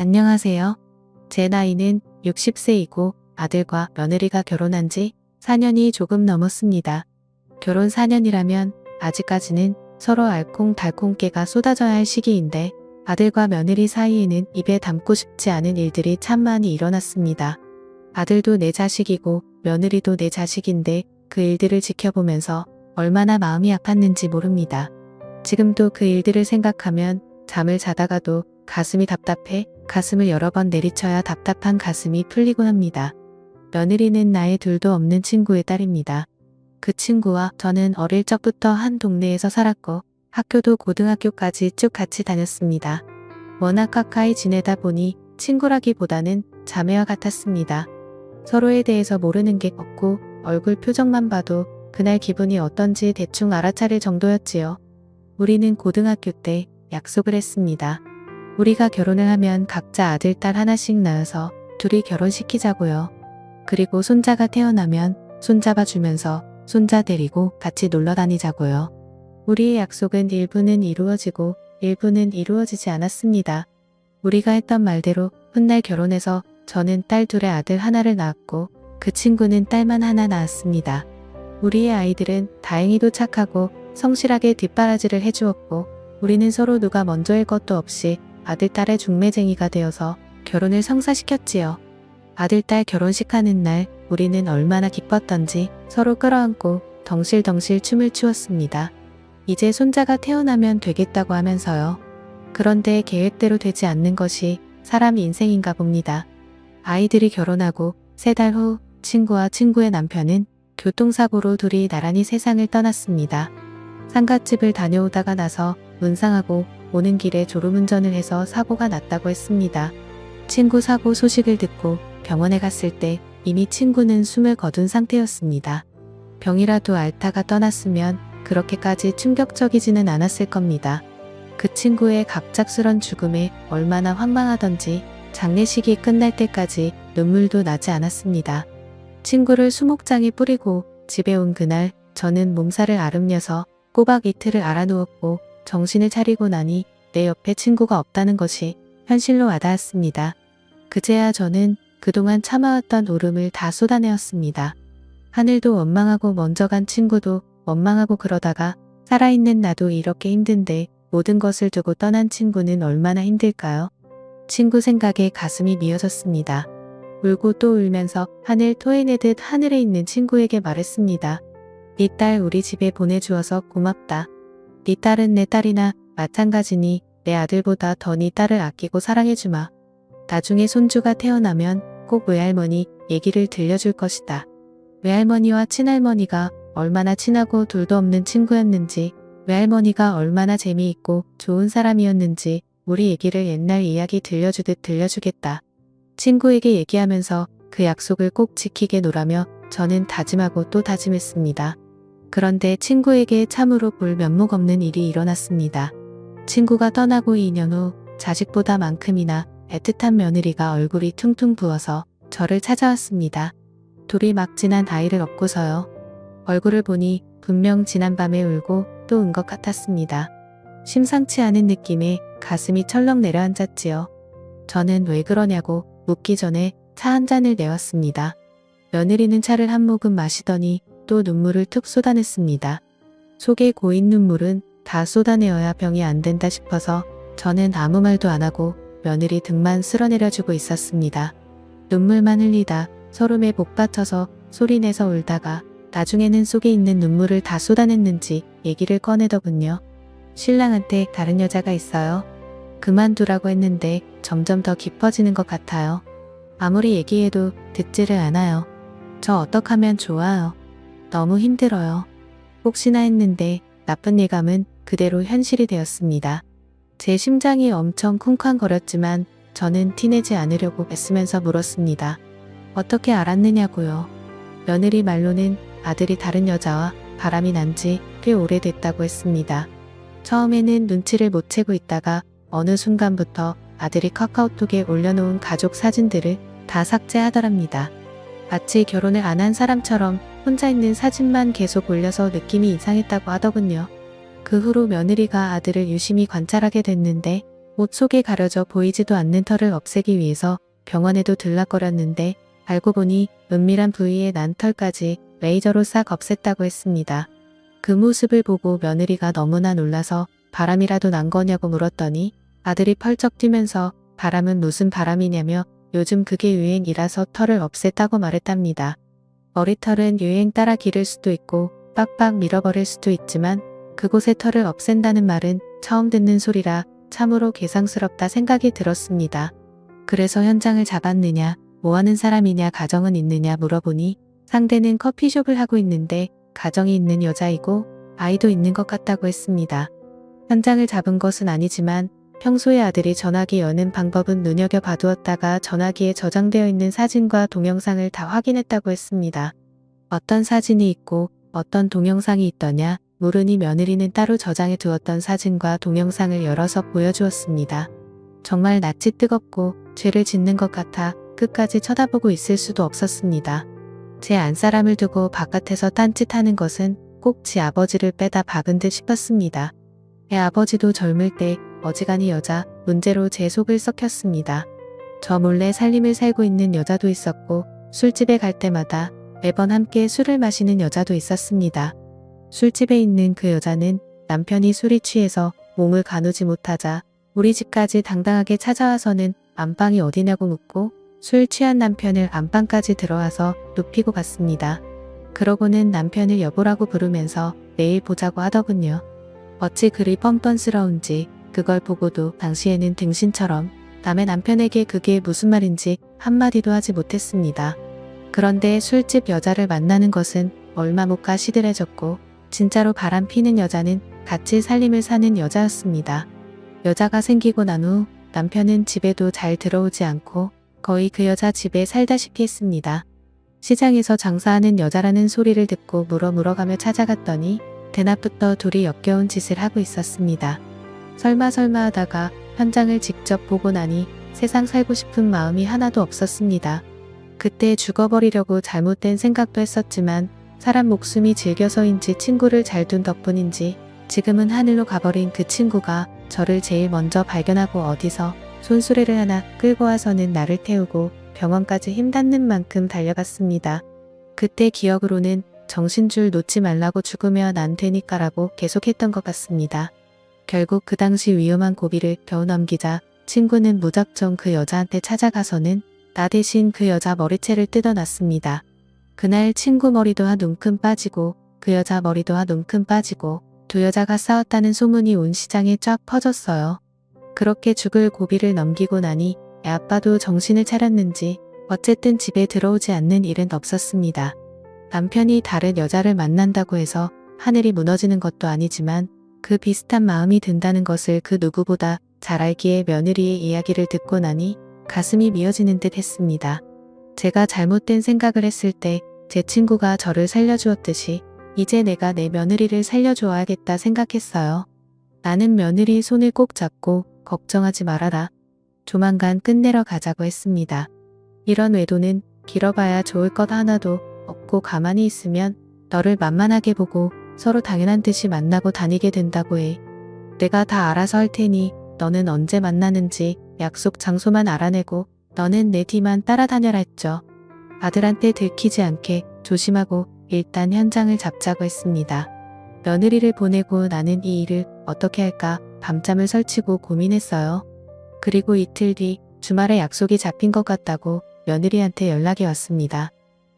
안녕하세요. 제 나이는 60세이고 아들과 며느리가 결혼한 지 4년이 조금 넘었습니다. 결혼 4년이라면 아직까지는 서로 알콩달콩깨가 쏟아져야 할 시기인데 아들과 며느리 사이에는 입에 담고 싶지 않은 일들이 참 많이 일어났습니다. 아들도 내 자식이고 며느리도 내 자식인데 그 일들을 지켜보면서 얼마나 마음이 아팠는지 모릅니다. 지금도 그 일들을 생각하면 잠을 자다가도 가슴이 답답해 가슴을 여러 번 내리쳐야 답답한 가슴이 풀리곤 합니다. 며느리는 나의 둘도 없는 친구의 딸입니다. 그 친구와 저는 어릴 적부터 한 동네에서 살았고 학교도 고등학교까지 쭉 같이 다녔습니다. 워낙 가까이 지내다 보니 친구라기보다는 자매와 같았습니다. 서로에 대해서 모르는 게 없고 얼굴 표정만 봐도 그날 기분이 어떤지 대충 알아차릴 정도였지요. 우리는 고등학교 때 약속을 했습니다. 우리가 결혼을 하면 각자 아들, 딸 하나씩 낳아서 둘이 결혼시키자고요. 그리고 손자가 태어나면 손잡아 주면서 손자 데리고 같이 놀러 다니자고요. 우리의 약속은 일부는 이루어지고 일부는 이루어지지 않았습니다. 우리가 했던 말대로 훗날 결혼해서 저는 딸 둘에 아들 하나를 낳았고 그 친구는 딸만 하나 낳았습니다. 우리의 아이들은 다행히도 착하고 성실하게 뒷바라지를 해주었고 우리는 서로 누가 먼저일 것도 없이 아들, 딸의 중매쟁이가 되어서 결혼을 성사시켰지요. 아들, 딸 결혼식 하는 날 우리는 얼마나 기뻤던지 서로 끌어안고 덩실덩실 춤을 추었습니다. 이제 손자가 태어나면 되겠다고 하면서요. 그런데 계획대로 되지 않는 것이 사람 인생인가 봅니다. 아이들이 결혼하고 3달 후 친구와 친구의 남편은 교통사고로 둘이 나란히 세상을 떠났습니다. 상갓집을 다녀오다가 나서 문상하고 오는 길에 졸음운전을 해서 사고가 났다고 했습니다. 친구 사고 소식을 듣고 병원에 갔을 때 이미 친구는 숨을 거둔 상태였습니다. 병이라도 앓다가 떠났으면 그렇게까지 충격적이지는 않았을 겁니다. 그 친구의 갑작스런 죽음에 얼마나 황망하던지 장례식이 끝날 때까지 눈물도 나지 않았습니다. 친구를 수목장에 뿌리고 집에 온 그날 저는 몸살을 앓으며서 꼬박 이틀을 앓아누웠고 정신을 차리고 나니 내 옆에 친구가 없다는 것이 현실로 와닿았습니다. 그제야 저는 그동안 참아왔던 울음을 다 쏟아내었습니다. 하늘도 원망하고 먼저 간 친구도 원망하고 그러다가 살아있는 나도 이렇게 힘든데 모든 것을 두고 떠난 친구는 얼마나 힘들까요? 친구 생각에 가슴이 미어졌습니다. 울고 또 울면서 하늘 토해내듯 하늘에 있는 친구에게 말했습니다. 네 딸 우리 집에 보내주어서 고맙다. 네 딸은 내 딸이나 마찬가지니 내 아들보다 더 네 딸을 아끼고 사랑해주마. 나중에 손주가 태어나면 꼭 외할머니 얘기를 들려줄 것이다. 외할머니와 친할머니가 얼마나 친하고 둘도 없는 친구였는지, 외할머니가 얼마나 재미있고 좋은 사람이었는지 우리 얘기를 옛날 이야기 들려주듯 들려주겠다. 친구에게 얘기하면서 그 약속을 꼭 지키게 노라며 저는 다짐하고 또 다짐했습니다. 그런데 친구에게 참으로 볼 면목 없는 일이 일어났습니다. 친구가 떠나고 2년 후 자식보다 만큼이나 애틋한 며느리가 얼굴이 퉁퉁 부어서 저를 찾아왔습니다. 둘이 막 지난 아이를 업고서요. 얼굴을 보니 분명 지난밤에 울고 또 운 것 같았습니다. 심상치 않은 느낌에 가슴이 철렁 내려앉았지요. 저는 왜 그러냐고 묻기 전에 차 한 잔을 내왔습니다. 며느리는 차를 한 모금 마시더니 또 눈물을 툭 쏟아냈습니다. 속에 고인 눈물은 다 쏟아내어야 병이 안 된다 싶어서 저는 아무 말도 안 하고 며느리 등만 쓸어내려주고 있었습니다. 눈물만 흘리다 서름에 복받쳐서 소리내서 울다가 나중에는 속에 있는 눈물을 다 쏟아냈는지 얘기를 꺼내더군요. 신랑한테 다른 여자가 있어요. 그만두라고 했는데 점점 더 깊어지는 것 같아요. 아무리 얘기해도 듣지를 않아요. 저 어떡하면 좋아요. 너무 힘들어요. 혹시나 했는데 나쁜 예감은 그대로 현실이 되었습니다. 제 심장이 엄청 쿵쾅거렸지만 저는 티내지 않으려고 애쓰면서 물었습니다. 어떻게 알았느냐고요. 며느리 말로는 아들이 다른 여자와 바람이 난 지 꽤 오래됐다고 했습니다. 처음에는 눈치를 못 채고 있다가 어느 순간부터 아들이 카카오톡에 올려놓은 가족 사진들을 다 삭제하더랍니다. 마치 결혼을 안 한 사람처럼 혼자 있는 사진만 계속 올려서 느낌이 이상했다고 하더군요. 그 후로 며느리가 아들을 유심히 관찰하게 됐는데 옷 속에 가려져 보이지도 않는 털을 없애기 위해서 병원에도 들락거렸는데 알고 보니 은밀한 부위에 난 털까지 레이저로 싹 없앴다고 했습니다. 그 모습을 보고 며느리가 너무나 놀라서 바람이라도 난 거냐고 물었더니 아들이 펄쩍 뛰면서 바람은 무슨 바람이냐며 요즘 그게 유행이라서 털을 없앴다고 말했답니다. 머리털은 유행 따라 기를 수도 있고 빡빡 밀어버릴 수도 있지만 그곳의 털을 없앤다는 말은 처음 듣는 소리라 참으로 괴상스럽다 생각이 들었습니다. 그래서 현장을 잡았느냐, 뭐하는 사람이냐, 가정은 있느냐 물어보니 상대는 커피숍을 하고 있는데 가정이 있는 여자이고 아이도 있는 것 같다고 했습니다. 현장을 잡은 것은 아니지만 평소에 아들이 전화기 여는 방법은 눈여겨봐두었다가 전화기에 저장되어 있는 사진과 동영상을 다 확인했다고 했습니다. 어떤 사진이 있고 어떤 동영상이 있더냐 물으니 며느리는 따로 저장해 두었던 사진과 동영상을 열어서 보여주었습니다. 정말 낯이 뜨겁고 죄를 짓는 것 같아 끝까지 쳐다보고 있을 수도 없었습니다. 제 안사람을 두고 바깥에서 딴짓하는 것은 꼭 지 아버지를 빼다 박은 듯 싶었습니다. 애 아버지도 젊을 때 어지간히 여자 문제로 제 속을 썩혔습니다. 저 몰래 살림을 살고 있는 여자도 있었고 술집에 갈 때마다 매번 함께 술을 마시는 여자도 있었습니다. 술집에 있는 그 여자는 남편이 술이 취해서 몸을 가누지 못하자 우리 집까지 당당하게 찾아와서는 안방이 어디냐고 묻고 술 취한 남편을 안방까지 들어와서 눕히고 갔습니다. 그러고는 남편을 여보라고 부르면서 내일 보자고 하더군요. 어찌 그리 뻔뻔스러운지 그걸 보고도 당시에는 등신처럼 남의 남편에게 그게 무슨 말인지 한마디도 하지 못했습니다. 그런데 술집 여자를 만나는 것은 얼마 못 가 시들해졌고 진짜로 바람 피는 여자는 같이 살림을 사는 여자였습니다. 여자가 생기고 난 후 남편은 집에도 잘 들어오지 않고 거의 그 여자 집에 살다시피 했습니다. 시장에서 장사하는 여자라는 소리를 듣고 물어가며 찾아갔더니 대낮부터 둘이 역겨운 짓을 하고 있었습니다. 설마 하다가 현장을 직접 보고 나니 세상 살고 싶은 마음이 하나도 없었습니다. 그때 죽어버리려고 잘못된 생각도 했었지만 사람 목숨이 질겨서인지 친구를 잘 둔 덕분인지 지금은 하늘로 가버린 그 친구가 저를 제일 먼저 발견하고 어디서 손수레를 하나 끌고 와서는 나를 태우고 병원까지 힘닿는 만큼 달려갔습니다. 그때 기억으로는 정신줄 놓지 말라고 죽으면 안 되니까라고 계속했던 것 같습니다. 결국 그 당시 위험한 고비를 겨우 넘기자 친구는 무작정 그 여자한테 찾아가서는 나 대신 그 여자 머리채를 뜯어놨습니다. 그날 친구 머리도 한 움큼 빠지고 그 여자 머리도 한 움큼 빠지고 두 여자가 싸웠다는 소문이 온 시장에 쫙 퍼졌어요. 그렇게 죽을 고비를 넘기고 나니 애 아빠도 정신을 차렸는지 어쨌든 집에 들어오지 않는 일은 없었습니다. 남편이 다른 여자를 만난다고 해서 하늘이 무너지는 것도 아니지만 그 비슷한 마음이 든다는 것을 그 누구보다 잘 알기에 며느리의 이야기를 듣고 나니 가슴이 미어지는 듯 했습니다. 제가 잘못된 생각을 했을 때 제 친구가 저를 살려주었듯이 이제 내가 내 며느리를 살려줘야겠다 생각했어요. 나는 며느리 손을 꼭 잡고 걱정하지 말아라. 조만간 끝내러 가자고 했습니다. 이런 외도는 길어봐야 좋을 것 하나도 없고 가만히 있으면 너를 만만하게 보고 서로 당연한 듯이 만나고 다니게 된다고 해. 내가 다 알아서 할 테니 너는 언제 만나는지 약속 장소만 알아내고 너는 내 뒤만 따라다녀라 했죠. 아들한테 들키지 않게 조심하고 일단 현장을 잡자고 했습니다. 며느리를 보내고 나는 이 일을 어떻게 할까 밤잠을 설치고 고민했어요. 그리고 이틀 뒤 주말에 약속이 잡힌 것 같다고 며느리한테 연락이 왔습니다.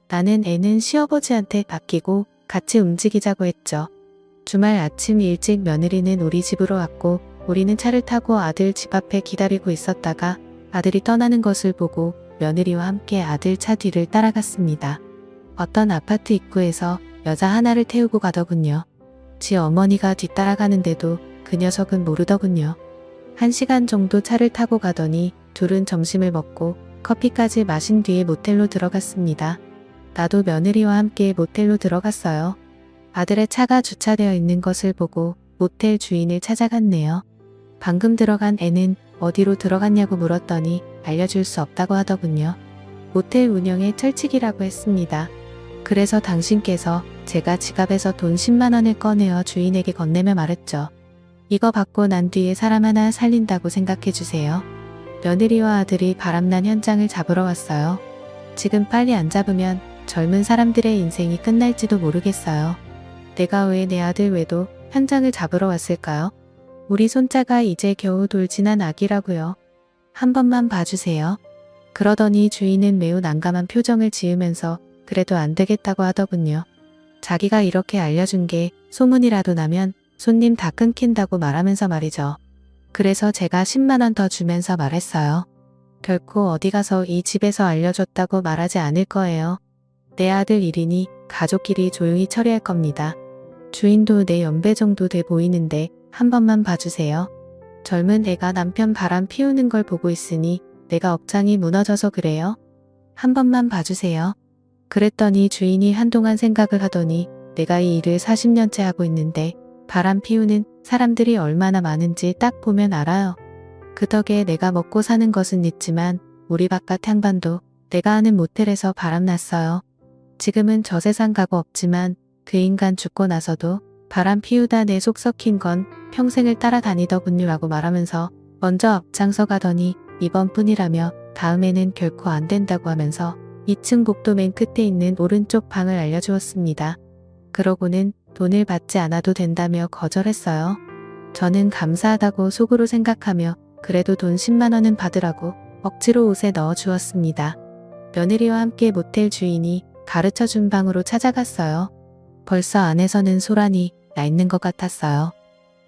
나는 애는 시어버지한테 맡기고 같이 움직이자고 했죠. 주말 아침 일찍 며느리는 우리 집으로 왔고 우리는 차를 타고 아들 집 앞에 기다리고 있었다가 아들이 떠나는 것을 보고 며느리와 함께 아들 차 뒤를 따라갔습니다. 어떤 아파트 입구에서 여자 하나를 태우고 가더군요. 지 어머니가 뒤따라가는데도 그 녀석은 모르더군요. 1시간 정도 차를 타고 가더니 둘은 점심을 먹고 커피까지 마신 뒤에 모텔로 들어갔습니다. 나도 며느리와 함께 모텔로 들어갔어요. 아들의 차가 주차되어 있는 것을 보고 모텔 주인을 찾아갔네요. 방금 들어간 애는 어디로 들어갔냐고 물었더니 알려줄 수 없다고 하더군요. 모텔 운영의 철칙이라고 했습니다. 그래서 당신께서 제가 지갑에서 돈 10만 원을 꺼내어 주인에게 건네며 말했죠. 이거 받고 난 뒤에 사람 하나 살린다고 생각해 주세요. 며느리와 아들이 바람난 현장을 잡으러 왔어요. 지금 빨리 안 잡으면 젊은 사람들의 인생이 끝날지도 모르겠어요. 내가 왜 내 아들 외도 현장을 잡으러 왔을까요? 우리 손자가 이제 겨우 돌진한 아기라고요. 한 번만 봐주세요. 그러더니 주인은 매우 난감한 표정을 지으면서 그래도 안 되겠다고 하더군요. 자기가 이렇게 알려준 게 소문이라도 나면 손님 다 끊긴다고 말하면서 말이죠. 그래서 제가 10만 원 더 주면서 말했어요. 결코 어디 가서 이 집에서 알려줬다고 말하지 않을 거예요. 내 아들 일이니 가족끼리 조용히 처리할 겁니다. 주인도 내 연배 정도 돼 보이는데 한 번만 봐주세요. 젊은 애가 남편 바람 피우는 걸 보고 있으니 내가 업장이 무너져서 그래요. 한 번만 봐주세요. 그랬더니 주인이 한동안 생각을 하더니 내가 이 일을 40년째 하고 있는데 바람 피우는 사람들이 얼마나 많은지 딱 보면 알아요. 그 덕에 내가 먹고 사는 것은 있지만 우리 바깥 향반도 내가 아는 모텔에서 바람났어요. 지금은 저 세상 가고 없지만 그 인간 죽고 나서도 바람 피우다 내 속 썩힌 건 평생을 따라다니더군요 라고 말하면서 먼저 앞장서 가더니 이번뿐이라며 다음에는 결코 안 된다고 하면서 2층 복도 맨 끝에 있는 오른쪽 방을 알려주었습니다. 그러고는 돈을 받지 않아도 된다며 거절했어요. 저는 감사하다고 속으로 생각하며 그래도 돈 10만 원은 받으라고 억지로 옷에 넣어 주었습니다. 며느리와 함께 모텔 주인이 가르쳐준 방으로 찾아갔어요. 벌써 안에서는 소란이 나 있는 것 같았어요.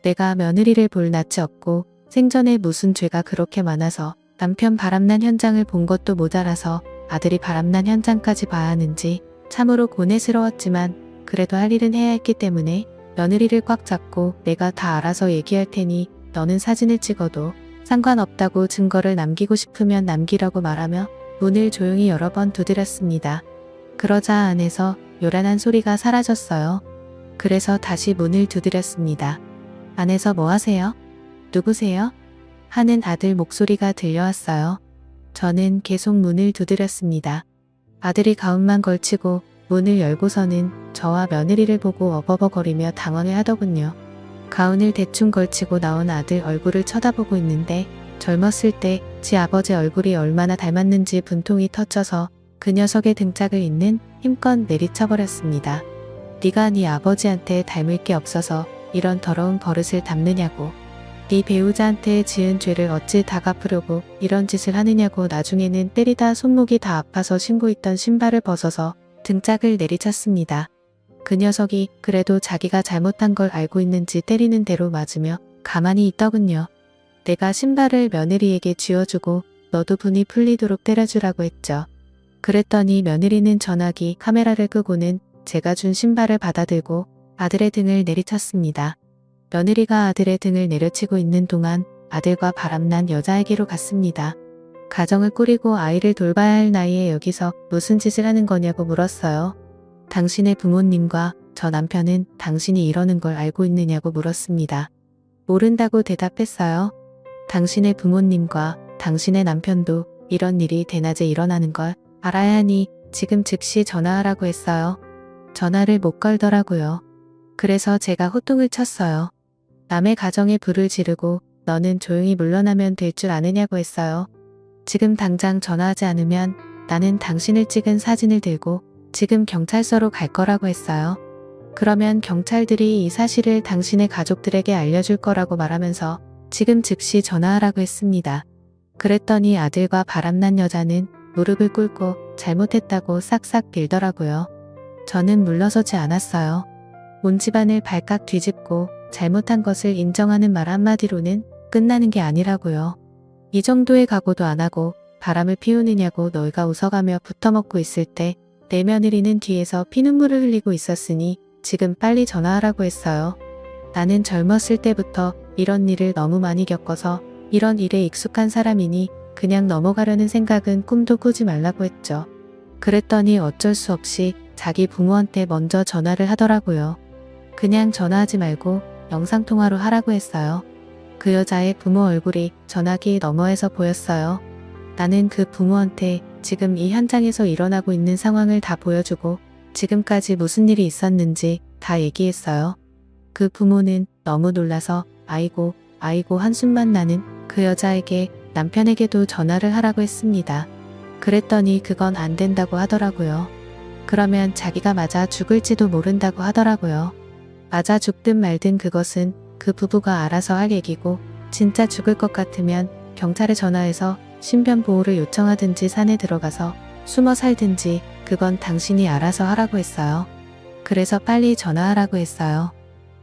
내가 며느리를 볼 낯이 없고 생전에 무슨 죄가 그렇게 많아서 남편 바람난 현장을 본 것도 모자라서 아들이 바람난 현장까지 봐야 하는지 참으로 고뇌스러웠지만 그래도 할 일은 해야 했기 때문에 며느리를 꽉 잡고 내가 다 알아서 얘기할 테니 너는 사진을 찍어도 상관없다고 증거를 남기고 싶으면 남기라고 말하며 문을 조용히 여러 번 두드렸습니다. 그러자 안에서 요란한 소리가 사라졌어요. 그래서 다시 문을 두드렸습니다. 안에서 뭐 하세요? 누구세요? 하는 아들 목소리가 들려왔어요. 저는 계속 문을 두드렸습니다. 아들이 가운만 걸치고 문을 열고서는 저와 며느리를 보고 어버버거리며 당황해 하더군요. 가운을 대충 걸치고 나온 아들 얼굴을 쳐다보고 있는데 젊었을 때 지 아버지 얼굴이 얼마나 닮았는지 분통이 터져서 그 녀석의 등짝을 잇는 힘껏 내리쳐버렸습니다. 네가 네 아버지한테 닮을 게 없어서 이런 더러운 버릇을 담느냐고. 네 배우자한테 지은 죄를 어찌 다 갚으려고 이런 짓을 하느냐고. 나중에는 때리다 손목이 다 아파서 신고 있던 신발을 벗어서 등짝을 내리쳤습니다. 그 녀석이 그래도 자기가 잘못한 걸 알고 있는지 때리는 대로 맞으며 가만히 있더군요. 내가 신발을 며느리에게 쥐어주고 너도 분이 풀리도록 때려주라고 했죠. 그랬더니 며느리는 전화기 카메라를 끄고는 제가 준 신발을 받아들고 아들의 등을 내리쳤습니다. 며느리가 아들의 등을 내려치고 있는 동안 아들과 바람난 여자에게로 갔습니다. 가정을 꾸리고 아이를 돌봐야 할 나이에 여기서 무슨 짓을 하는 거냐고 물었어요. 당신의 부모님과 저 남편은 당신이 이러는 걸 알고 있느냐고 물었습니다. 모른다고 대답했어요. 당신의 부모님과 당신의 남편도 이런 일이 대낮에 일어나는 걸 알아야 하니 지금 즉시 전화하라고 했어요. 전화를 못 걸더라고요. 그래서 제가 호통을 쳤어요. 남의 가정에 불을 지르고 너는 조용히 물러나면 될 줄 아느냐고 했어요. 지금 당장 전화하지 않으면 나는 당신을 찍은 사진을 들고 지금 경찰서로 갈 거라고 했어요. 그러면 경찰들이 이 사실을 당신의 가족들에게 알려줄 거라고 말하면서 지금 즉시 전화하라고 했습니다. 그랬더니 아들과 바람난 여자는 무릎을 꿇고 잘못했다고 싹싹 빌더라고요. 저는 물러서지 않았어요. 온 집안을 발칵 뒤집고 잘못한 것을 인정하는 말 한마디로는 끝나는 게 아니라고요. 이 정도의 각오도 안 하고 바람을 피우느냐고 너희가 웃어가며 붙어먹고 있을 때 내 며느리는 뒤에서 피눈물을 흘리고 있었으니 지금 빨리 전화하라고 했어요. 나는 젊었을 때부터 이런 일을 너무 많이 겪어서 이런 일에 익숙한 사람이니 그냥 넘어가려는 생각은 꿈도 꾸지 말라고 했죠. 그랬더니 어쩔 수 없이 자기 부모한테 먼저 전화를 하더라고요. 그냥 전화하지 말고 영상통화로 하라고 했어요. 그 여자의 부모 얼굴이 전화기 너머에서 보였어요. 나는 그 부모한테 지금 이 현장에서 일어나고 있는 상황을 다 보여주고 지금까지 무슨 일이 있었는지 다 얘기했어요. 그 부모는 너무 놀라서 아이고 한숨만 나는 그 여자에게 남편에게도 전화를 하라고 했습니다. 그랬더니 그건 안 된다고 하더라고요. 그러면 자기가 맞아 죽을지도 모른다고 하더라고요. 맞아 죽든 말든 그것은 그 부부가 알아서 할 얘기고 진짜 죽을 것 같으면 경찰에 전화해서 신변 보호를 요청하든지 산에 들어가서 숨어 살든지 그건 당신이 알아서 하라고 했어요. 그래서 빨리 전화하라고 했어요.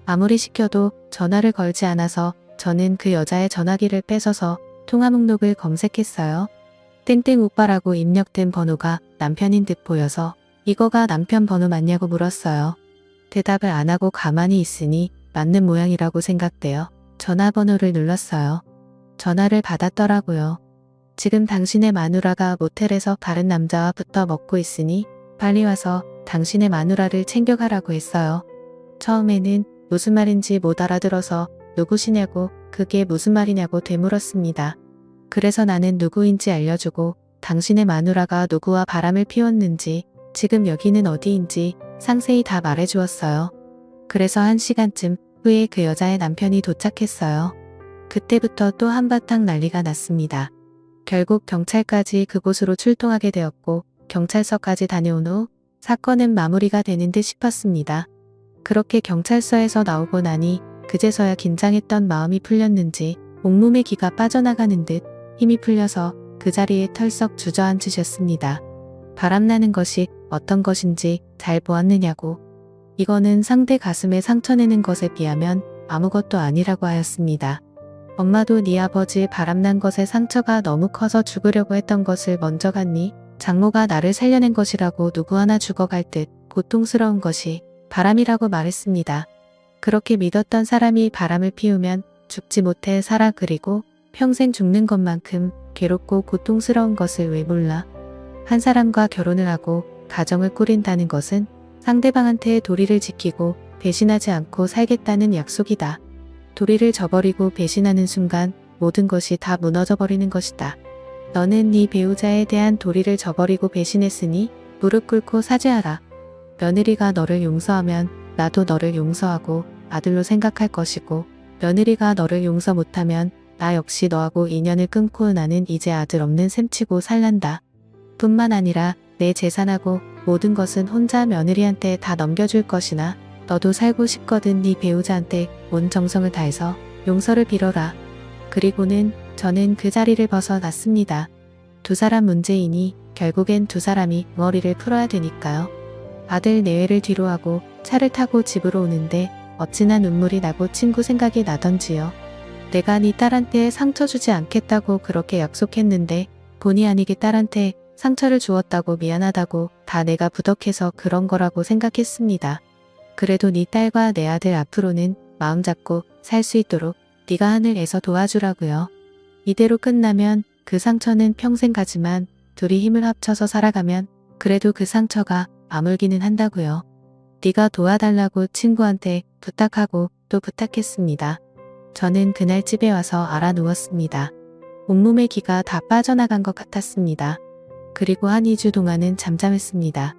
아무리 시켜도 전화를 걸지 않아서 저는 그 여자의 전화기를 뺏어서 통화 목록을 검색했어요. 땡땡 오빠라고 입력된 번호가 남편인 듯 보여서 이거가 남편 번호 맞냐고 물었어요. 대답을 안 하고 가만히 있으니 맞는 모양이라고 생각되어 전화번호를 눌렀어요. 전화를 받았더라고요. 지금 당신의 마누라가 모텔에서 다른 남자와 붙어 먹고 있으니 빨리 와서 당신의 마누라를 챙겨가라고 했어요. 처음에는 무슨 말인지 못 알아들어서 누구시냐고 그게 무슨 말이냐고 되물었습니다. 그래서 나는 누구인지 알려주고 당신의 마누라가 누구와 바람을 피웠는지 지금 여기는 어디인지 상세히 다 말해주었어요. 그래서 1시간쯤 후에 그 여자의 남편이 도착했어요. 그때부터 또 한바탕 난리가 났습니다. 결국 경찰까지 그곳으로 출동하게 되었고 경찰서까지 다녀온 후 사건은 마무리가 되는 듯 싶었습니다. 그렇게 경찰서에서 나오고 나니 그제서야 긴장했던 마음이 풀렸는지 온몸의 기가 빠져나가는 듯 힘이 풀려서 그 자리에 털썩 주저앉으셨습니다. 바람나는 것이 어떤 것인지 잘 보았느냐고. 이거는 상대 가슴에 상처내는 것에 비하면 아무것도 아니라고 하였습니다. 엄마도 네 아버지 바람난 것에 상처가 너무 커서 죽으려고 했던 것을 먼저 갔니? 장모가 나를 살려낸 것이라고 누구 하나 죽어갈 듯 고통스러운 것이 바람이라고 말했습니다. 그렇게 믿었던 사람이 바람을 피우면 죽지 못해 살아 그리고 평생 죽는 것만큼 괴롭고 고통스러운 것을 왜 몰라? 한 사람과 결혼을 하고 가정을 꾸린다는 것은 상대방한테 도리를 지키고 배신하지 않고 살겠다는 약속이다. 도리를 저버리고 배신하는 순간 모든 것이 다 무너져버리는 것이다. 너는 네 배우자에 대한 도리를 저버리고 배신했으니 무릎 꿇고 사죄하라. 며느리가 너를 용서하면 나도 너를 용서하고 아들로 생각할 것이고 며느리가 너를 용서 못하면 나 역시 너하고 인연을 끊고 나는 이제 아들 없는 셈치고 살란다. 뿐만 아니라 내 재산하고 모든 것은 혼자 며느리한테 다 넘겨줄 것이나 너도 살고 싶거든 네 배우자한테 온 정성을 다해서 용서를 빌어라. 그리고는 저는 그 자리를 벗어났습니다. 두 사람 문제이니 결국엔 두 사람이 머리를 풀어야 되니까요. 아들 내외를 뒤로하고 차를 타고 집으로 오는데 어찌나 눈물이 나고 친구 생각이 나던지요. 내가 네 딸한테 상처 주지 않겠다고 그렇게 약속했는데 본의 아니게 딸한테 상처를 주었다고 미안하다고 다 내가 부덕해서 그런 거라고 생각했습니다. 그래도 네 딸과 내 아들 앞으로는 마음 잡고 살 수 있도록 네가 하늘에서 도와주라고요. 이대로 끝나면 그 상처는 평생 가지만 둘이 힘을 합쳐서 살아가면 그래도 그 상처가 아물기는 한다고요. 네가 도와달라고 친구한테 부탁하고 또 부탁했습니다. 저는 그날 집에 와서 알아 누웠습니다. 온몸의 기가 다 빠져나간 것 같았습니다. 그리고 한 2주 동안은 잠잠했습니다.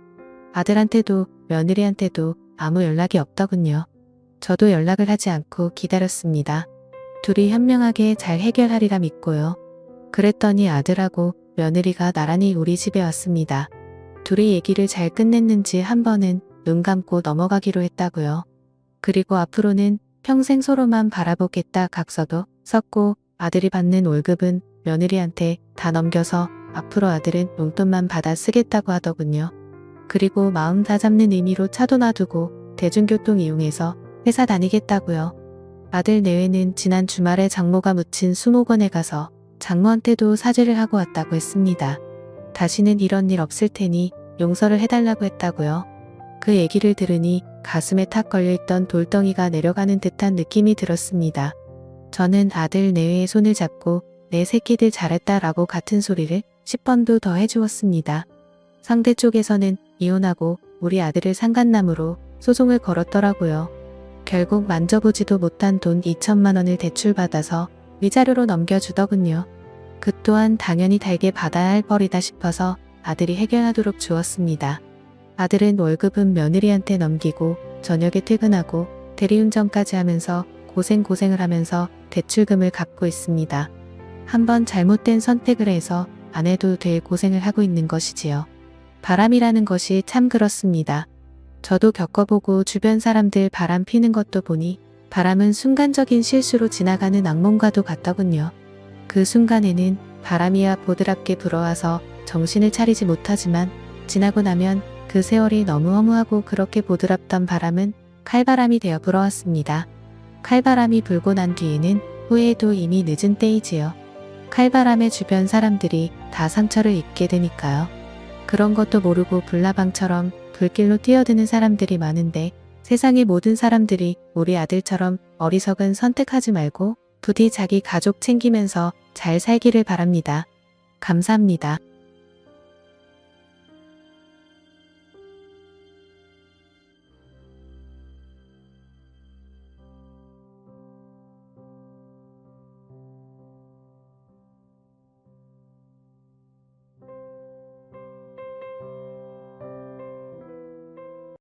아들한테도 며느리한테도 아무 연락이 없더군요. 저도 연락을 하지 않고 기다렸습니다. 둘이 현명하게 잘 해결하리라 믿고요. 그랬더니 아들하고 며느리가 나란히 우리 집에 왔습니다. 둘이 얘기를 잘 끝냈는지 한 번은 눈 감고 넘어가기로 했다고요. 그리고 앞으로는 평생 서로만 바라보겠다 각서도 썼고 아들이 받는 월급은 며느리한테 다 넘겨서 앞으로 아들은 용돈만 받아 쓰겠다고 하더군요. 그리고 마음 다잡는 의미로 차도 놔두고 대중교통 이용해서 회사 다니겠다고요. 아들 내외는 지난 주말에 장모가 묻힌 수목원에 가서 장모한테도 사죄를 하고 왔다고 했습니다. 다시는 이런 일 없을 테니 용서를 해달라고 했다고요. 그 얘기를 들으니 가슴에 탁 걸려있던 돌덩이가 내려가는 듯한 느낌이 들었습니다. 저는 아들 내외의 손을 잡고 내 새끼들 잘했다라고 같은 소리를 10번도 더 해주었습니다. 상대 쪽에서는 이혼하고 우리 아들을 상간남으로 소송을 걸었더라고요. 결국 만져보지도 못한 돈 2천만 원을 대출받아서 위자료로 넘겨주더군요. 그 또한 당연히 달게 받아야 할 벌이다 싶어서 아들이 해결하도록 주었습니다. 아들은 월급은 며느리한테 넘기고 저녁에 퇴근하고 대리운전까지 하면서 고생을 하면서 대출금을 갚고 있습니다. 한번 잘못된 선택을 해서 안 해도 될 고생을 하고 있는 것이지요. 바람이라는 것이 참 그렇습니다. 저도 겪어보고 주변 사람들 바람 피는 것도 보니 바람은 순간적인 실수로 지나가는 악몽과도 같더군요. 그 순간에는 바람이야 보드랍게 불어와서 정신을 차리지 못하지만 지나고 나면 그 세월이 너무 허무하고 그렇게 보드랍던 바람은 칼바람이 되어 불어왔습니다. 칼바람이 불고 난 뒤에는 후회해도 이미 늦은 때이지요. 칼바람에 주변 사람들이 다 상처를 입게 되니까요. 그런 것도 모르고 불나방처럼 불길로 뛰어드는 사람들이 많은데 세상의 모든 사람들이 우리 아들처럼 어리석은 선택하지 말고 부디 자기 가족 챙기면서 잘 살기를 바랍니다. 감사합니다.